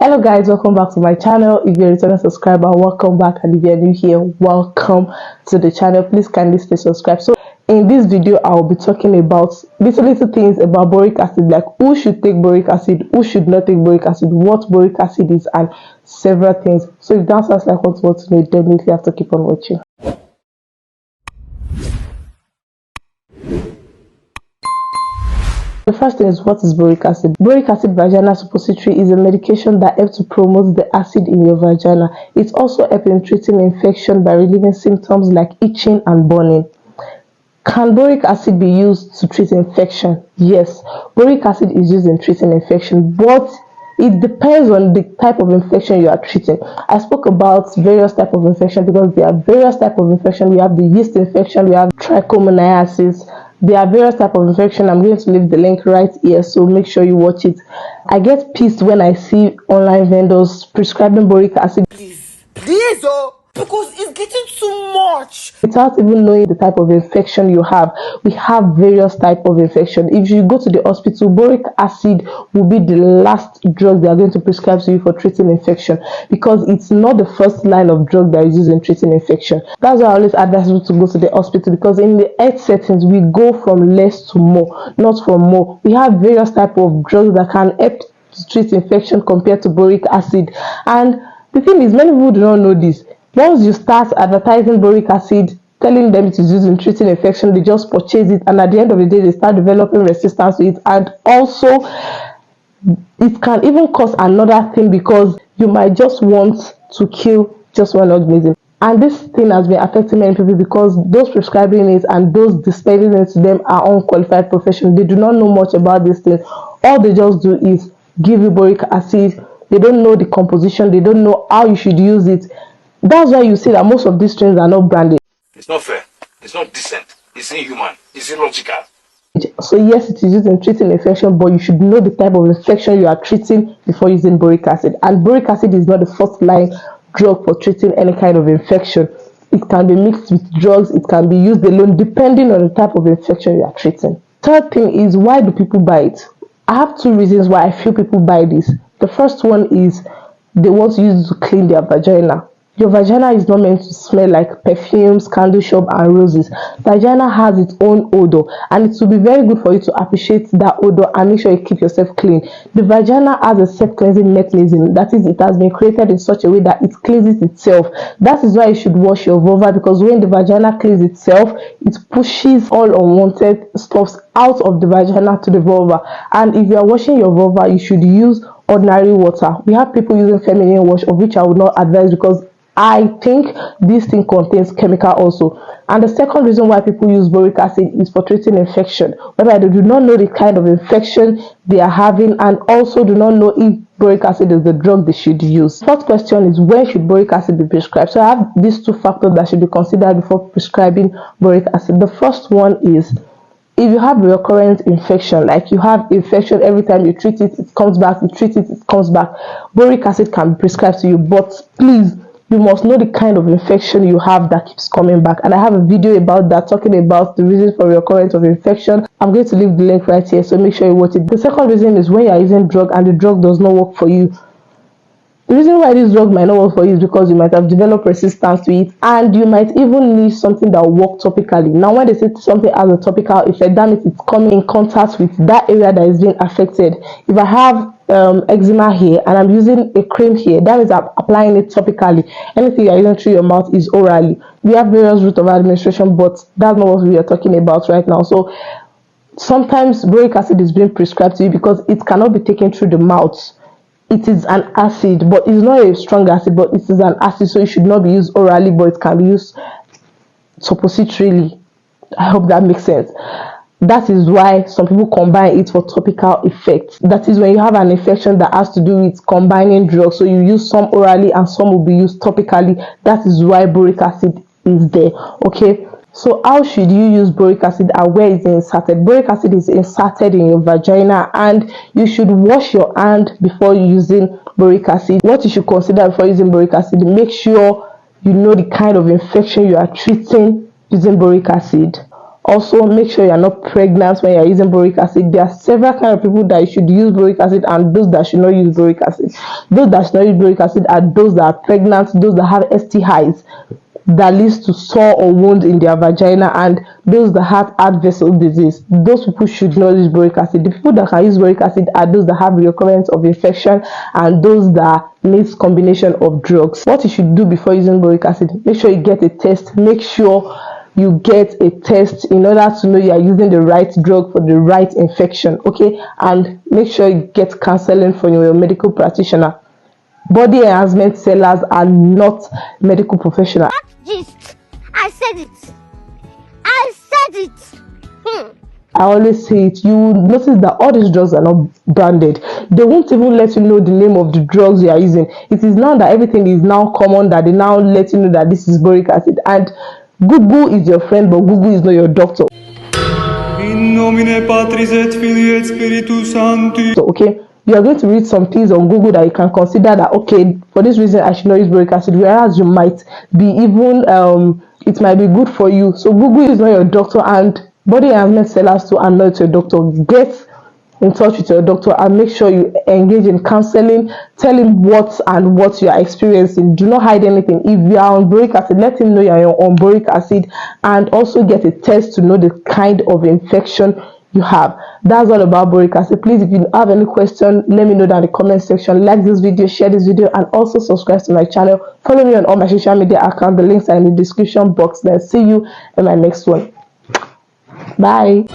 Hello guys, welcome back to my channel. If you're a returning subscriber, welcome back, and if you're new here, welcome to the channel. Please kindly stay subscribed. So in this video I'll be talking about little things about boric acid, like who should take boric acid, who should not take boric acid, what boric acid is, and several things. So if that sounds like what you want to know, definitely have to keep on watching. The first thing is, what is boric acid? Boric acid vagina suppository is a medication that helps to promote the acid in your vagina. It also helps in treating infection by relieving symptoms like itching and burning. Can boric acid be used to treat infection? Yes, boric acid is used in treating infection, but it depends on the type of infection you are treating. I spoke about various types of infection because there are various types of infection. We have the yeast infection, we have trichomoniasis. There are various types of infection. I'm going to leave the link right here, so make sure you watch it. I get pissed when I see online vendors prescribing boric acid. Please, because it's getting too much. Without even knowing the type of infection you have. We have various types of infection. If you go to the hospital, boric acid will be the last drug they are going to prescribe to you for treating infection, because it's not the first line of drug that is used in treating infection. That's why I always advise you to go to the hospital, because in the health settings we go from less to more, not from more. We have various types of drugs that can help to treat infection compared to boric acid. And the thing is, many people do not know this. Once you start advertising boric acid, telling them it is used in treating infection, they just purchase it, and at the end of the day they start developing resistance to it. And also it can even cause another thing, because you might just want to kill just one organism. And this thing has been affecting many people, because those prescribing it and those dispensing it to them are unqualified professionals. They do not know much about this thing. All they just do is give you boric acid. They don't know the composition, they don't know how you should use it. That's why you see that most of these strains are not branded. It's not fair, it's not decent, it's inhuman, it's illogical. So yes, it is used in treating infection, but you should know the type of infection you are treating before using boric acid. And boric acid is not the first line drug for treating any kind of infection. It can be mixed with drugs, it can be used alone, depending on the type of infection you are treating. Third thing is, why do people buy it? I have two reasons why I feel people buy this. The first one is they want to use it to clean their vagina. Your vagina is not meant to smell like perfumes, candle shop, and roses. Vagina has its own odor, and it will be very good for you to appreciate that odor and make sure you keep yourself clean. The vagina has a self-cleansing mechanism. That is, it has been created in such a way that it cleanses itself. That is why you should wash your vulva, because when the vagina cleans itself, it pushes all unwanted stuffs out of the vagina to the vulva. And if you are washing your vulva, you should use ordinary water. We have people using feminine wash, of which I would not advise, because I think this thing contains chemical also. And the second reason why people use boric acid is for treating infection, whereby they do not know the kind of infection they are having, and also do not know if boric acid is the drug they should use. Fourth question is, when should boric acid be prescribed? So I have these two factors that should be considered before prescribing boric acid. The first one is, if you have recurrent infection, like you have infection every time you treat it, it comes back, you treat it, it comes back, boric acid can be prescribed to you. But please, you must know the kind of infection you have that keeps coming back. And I have a video about that, talking about the reason for recurrence of infection. I'm going to leave the link right here, so make sure you watch it. The second reason is when you are using drug and the drug does not work for you. The reason why this drug might not work for you is because you might have developed resistance to it, and you might even need something that will work topically. Now, when they say something has a topical effect, that means it's coming in contact with that area that is being affected. If I have eczema here and I'm using a cream here, that means I'm applying it topically. Anything you're using through your mouth is orally. We have various routes of administration, but that's not what we are talking about right now. So sometimes boric acid is being prescribed to you because it cannot be taken through the mouth. It is an acid, but it's not a strong acid, but it is an acid, so it should not be used orally, but it can be used suppositorily. I hope that makes sense. That is why some people combine it for topical effect. That is when you have an infection that has to do with combining drugs, so you use some orally and some will be used topically. That is why boric acid is there. Okay, so how should you use boric acid and where is it inserted? Boric acid is inserted in your vagina, and you should wash your hand before using boric acid. What you should consider before using boric acid: make sure you know the kind of infection you are treating using boric acid. Also, make sure you're not pregnant when you're using boric acid. There are several kind of people that should use boric acid and those that should not use boric acid. Those that should not use boric acid are those that are pregnant, those that have STIs that leads to sore or wound in their vagina, and those that have heart vessel disease. Those people should not use boric acid. The people that can use boric acid are those that have recurrence of infection and those that needs combination of drugs. What you should do before using boric acid: make sure you get a test. Make sure you get a test in order to know you are using the right drug for the right infection. Okay, and make sure you get counseling from your medical practitioner. Body enhancement sellers are not medical professionals. Gist. I said it. I said it. I always say it. You will notice that all these drugs are not branded. They won't even let you know the name of the drugs you are using. It is now that everything is now common that they now let you know that this is boric acid. And Google is your friend, but Google is not your doctor. In nomine Patris et Filii et Spiritus Sancti. So, okay, you are going to read some things on Google that you can consider that, okay, for this reason I should not use boric acid, whereas you might be even it might be good for you. So Google is not your doctor, and body enhancement sellers too are not your doctor. Get in touch with your doctor and make sure you engage in counseling. Tell him what you are experiencing. Do not hide anything. If you are on boric acid, let him know you are on boric acid, and also get a test to know the kind of infection you have. That's all about boric acid. Please, if you have any question, let me know down in the comment section. Like this video, share this video, and also subscribe to my channel. Follow me on all my social media accounts. The links are in the description box. Then see you in my next one. Bye.